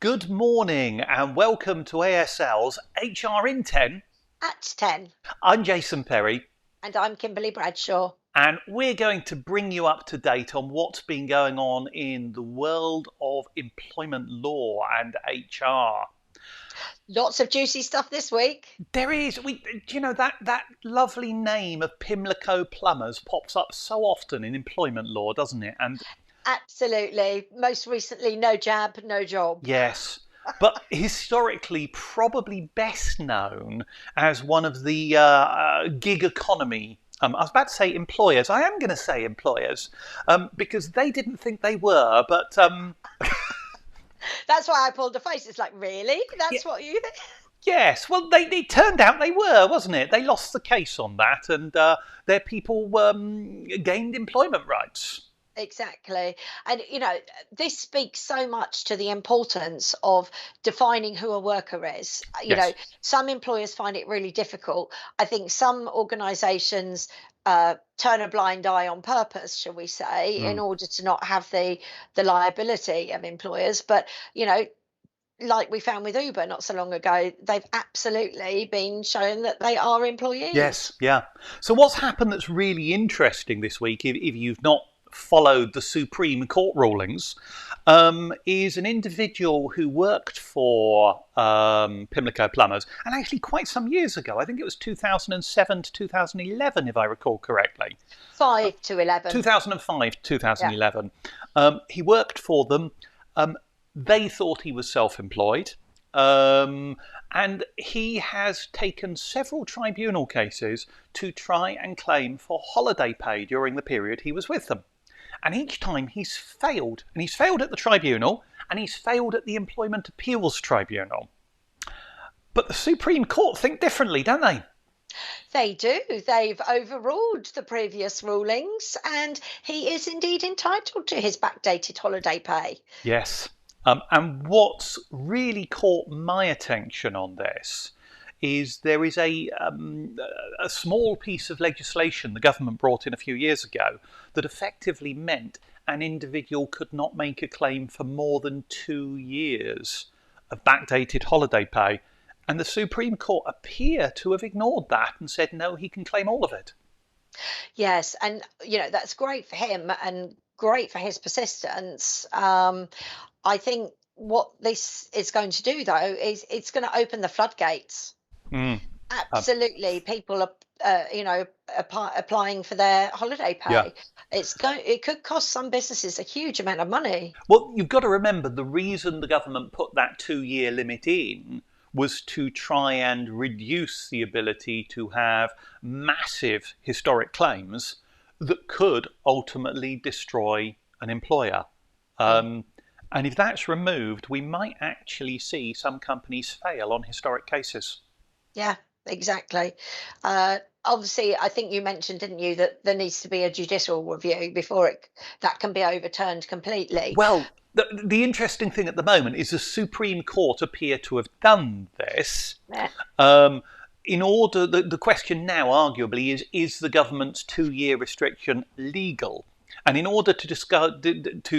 Good morning and welcome to ASL's HR in 10. At 10. I'm Jason Perry And I'm Kimberly Bradshaw. and we're going to bring you up to date on what's been going on in the world of employment law and HR. Lots of juicy stuff this week. There is, that lovely name of Pimlico Plumbers pops up so often in employment law, doesn't it? And Absolutely. Most recently, no jab, no job. yes, but historically probably best known as one of the gig economy. I was about to say employers. I am going to say employers because they didn't think they were. But That's why I pulled a face. It's like, really? yeah, That's what you think? yes, well, it turned out they were, wasn't it? They lost the case on that, and their people gained employment rights. Exactly. And, this speaks so much to the importance of defining who a worker is. Yes. Some employers find it really difficult. I think some organizations turn a blind eye on purpose, shall we say, in Mm. order to not have the liability of employers. But, like we found with Uber not so long ago, they've absolutely been shown that they are Yes, employees. yeah. So what's happened that's really interesting this week, if you've not followed the Supreme Court rulings, is an individual who worked for Pimlico Plumbers, and actually quite some years ago. I think it was 2007 to 2011, if I recall correctly. 5 to 11. 2005, Yeah. 2011. He worked for them. They thought he was self-employed. And he has taken several tribunal cases to try and claim for holiday pay during the period he was with them. And each time he's failed. And he's failed at the tribunal, and he's failed at the Employment Appeals Tribunal. But the Supreme Court think differently, don't they? They do. They've overruled the previous rulings, and he is indeed entitled to his backdated holiday pay. Yes. And what's really caught my attention on this is there is a small piece of legislation the government brought in a few years ago that effectively meant an individual could not make a claim for more than 2 years of backdated holiday pay. And the Supreme Court appear to have ignored that and said, no, he can claim all of it. Yes, and that's great for him and great for his persistence. I think what this is going to do, though, is it's going to open the floodgates. Mm. Um, Absolutely, people are, applying for their holiday yeah. pay. It could cost some businesses a huge amount of money. Well, you've got to remember the reason the government put that 2 year limit in was to try and reduce the ability to have massive historic claims that could ultimately destroy an employer. Mm. And if that's removed, we might actually see some companies fail on historic cases. Yeah, exactly. Obviously, I think you mentioned, didn't you, that there needs to be a judicial review before that can be overturned completely. Well, the interesting thing at the moment is the Supreme Court appear to have done this. Yeah. Um, in order, the question now, arguably, is the government's 2 year restriction legal? And in order to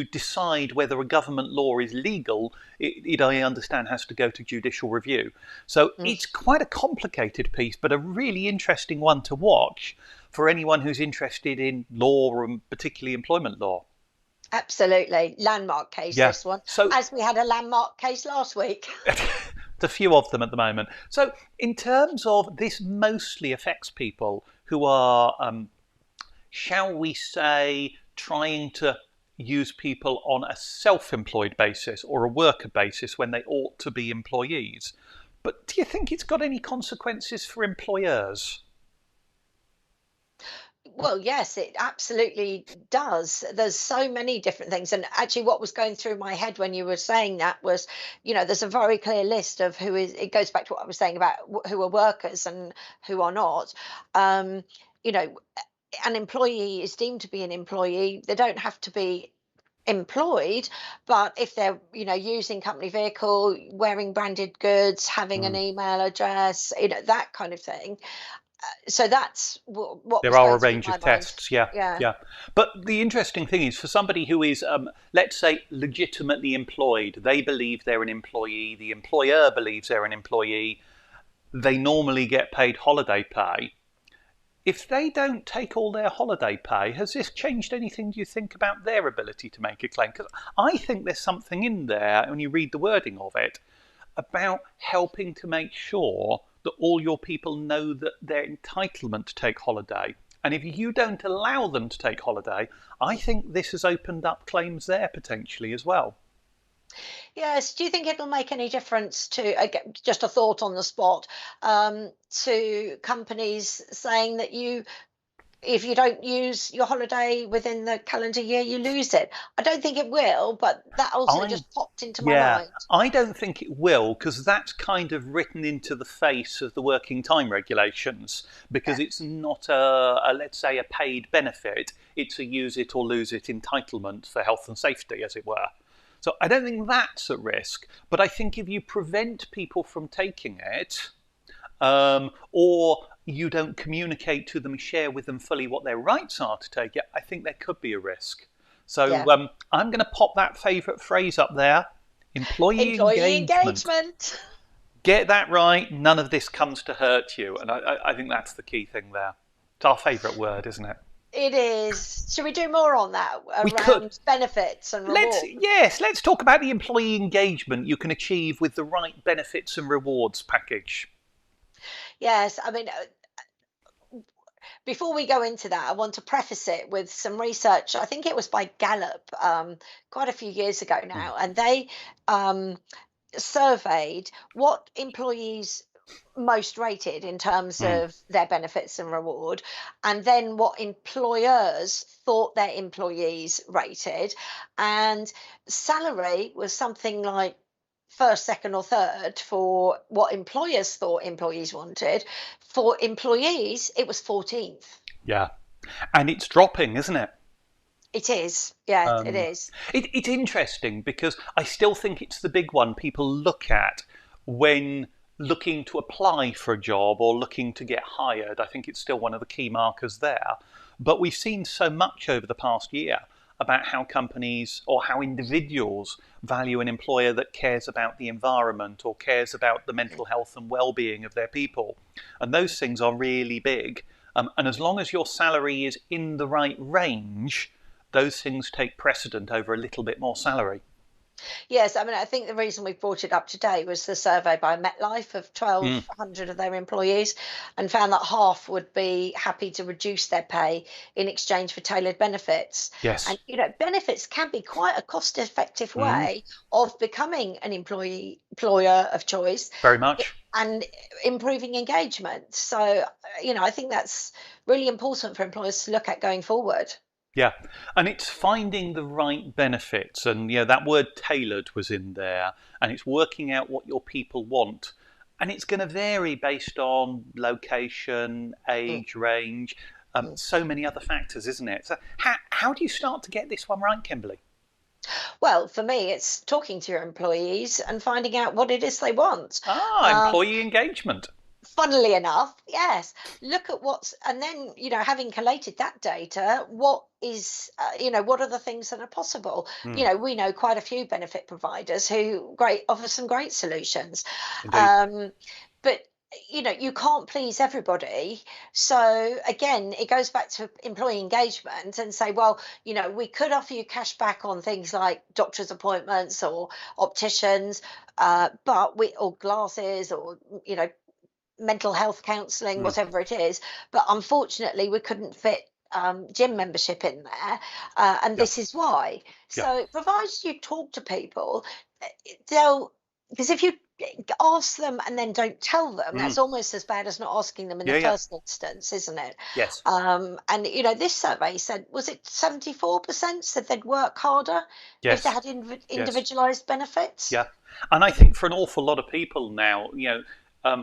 decide whether a government law is legal, I understand, has to go to judicial review. So Mm. it's quite a complicated piece, but a really interesting one to watch for anyone who's interested in law, and particularly employment law. Absolutely. Landmark case, Yeah. this one, So as we had a landmark case last week. a few of them at the moment. So in terms of this, mostly affects people who are, shall we say, trying to use people on a self-employed basis or a worker basis when they ought to be employees. But do you think it's got any consequences for employers? Well, yes, it absolutely does. There's so many different things. And actually, what was going through my head when you were saying that was, there's a very clear list of who is, it goes back to what I was saying about who are workers and who are not. Um, you know, an employee is deemed to be an employee. They don't have to be employed, but if they're using company vehicle, wearing branded goods, having an Mm. email address, that kind of thing, So that's what There was are a going through range my of mind. tests, yeah, Yeah. yeah. But the interesting thing is, for somebody who is, let's say, legitimately employed, they believe they're an employee, the employer believes they're an employee, they normally get paid holiday pay. If they don't take all their holiday pay, has this changed anything, do you think, about their ability to make a claim? Because I think there's something in there, when you read the wording of it, about helping to make sure that all your people know that they're entitlement to take holiday. And if you don't allow them to take holiday, I think this has opened up claims there potentially as well. Yes. Do you think it'll make any difference to, just a thought on the spot, to companies saying that if you don't use your holiday within the calendar year, you lose it? I don't think it will, but that also I just popped into my Yeah, mind. I don't think it will, because that's kind of written into the face of the working time regulations, because Yeah. it's not let's say a paid benefit, it's a use it or lose it entitlement for health and safety, as it were. So I don't think that's at risk, but I think if you prevent people from taking it, or you don't communicate to them, share with them fully what their rights are to take it, I think there could be a risk. Yeah. So I'm going to pop that favourite phrase up there: employee Employee engagement. engagement. Get that right. None of this comes to hurt you, and I think that's the key thing there. It's our favourite word, isn't it? It is. Should we do more on that We could. around benefits and Let's reward? yes, let's talk about the employee engagement you can achieve with the right benefits and rewards package. Yes. I mean, before we go into that, I want to preface it with some research. I think it was by Gallup, quite a few years ago Mm, now, and they um, surveyed what employees most rated in terms mm, of their benefits and reward, and then what employers thought their employees rated. And salary was something like first, second, or third for what employers thought employees wanted. For employees, it was 14th. yeah, and it's dropping, isn't it? It is. Yeah, it Um, is. it's interesting because I still think it's the big one people look at when looking to apply for a job or looking to get hired. I think it's still one of the key markers there. But we've seen so much over the past year about how companies or how individuals value an employer that cares about the environment or cares about the mental health and well-being of their people. And those things are really big. And as long as your salary is in the right range, those things take precedent over a little bit more salary. Yes, I mean, I think the reason we brought it up today was the survey by MetLife of Mm, 1,200 of their employees, and found that half would be happy to reduce their pay in exchange for tailored benefits. yes. And, benefits can be quite a cost-effective Mm, way of becoming an employer of choice very much. and improving engagement. So, I think that's really important for employers to look at going forward. Yeah, and it's finding the right benefits, and that word tailored was in there, and it's working out what your people want, and it's going to vary based on location, Mm, age, range, mm. so many other factors, isn't it? So how do you start to get this one right, Kimberly? Well, for me, it's talking to your employees and finding out what it is they want. Um, Employee engagement. Funnily enough, yes, look at and then, having collated that data, what are the things that are possible? Mm, We know quite a few benefit providers who offer some great solutions. indeed. Um, but you can't please everybody. So again, it goes back to employee engagement and say, well, we could offer you cash back on things like doctor's appointments or opticians, but we or glasses or mental health counselling, Mm, whatever it is. But unfortunately, we couldn't fit gym membership in there, and yeah, this is why. yeah. So, provided you talk to people, they'll because if you ask them and then don't tell them, Mm, that's almost as bad as not asking them in the yeah, yeah. first instance, isn't it? Yes. And this survey said, was it 74% said they'd work harder if they Yes. had Yes. individualized benefits? Yeah, and I think for an awful lot of people now,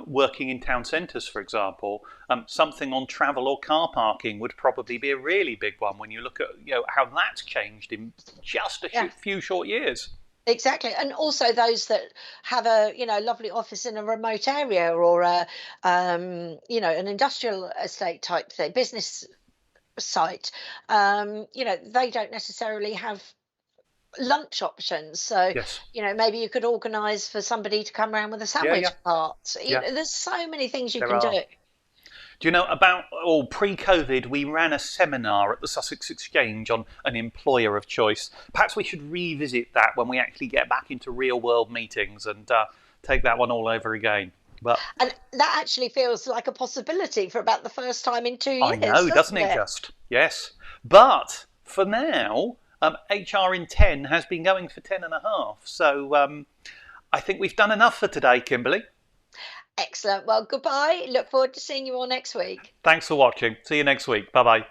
working in town centres, for example, something on travel or car parking would probably be a really big one when you look at how that's changed in just a Yeah. few short years. Exactly, and also those that have a lovely office in a remote area, or a an industrial estate type thing, business site. They don't necessarily have lunch options, so Yes. maybe you could organise for somebody to come around with a Yeah, yeah, sandwich cart. yeah. There's so many things you There can are. do. Do you know about, pre-COVID, we ran a seminar at the Sussex Exchange on an employer of choice. Perhaps we should revisit that when we actually get back into real world meetings and take that one all over again. But And that actually feels like a possibility for about the first time in two I years, know, doesn't doesn't it it? just? Yes. But for now, HR in 10 has been going for 10 and a half. So I think we've done enough for today, Kimberly. Excellent. Well, goodbye. Look forward to seeing you all next week. Thanks for watching. See you next week. Bye bye.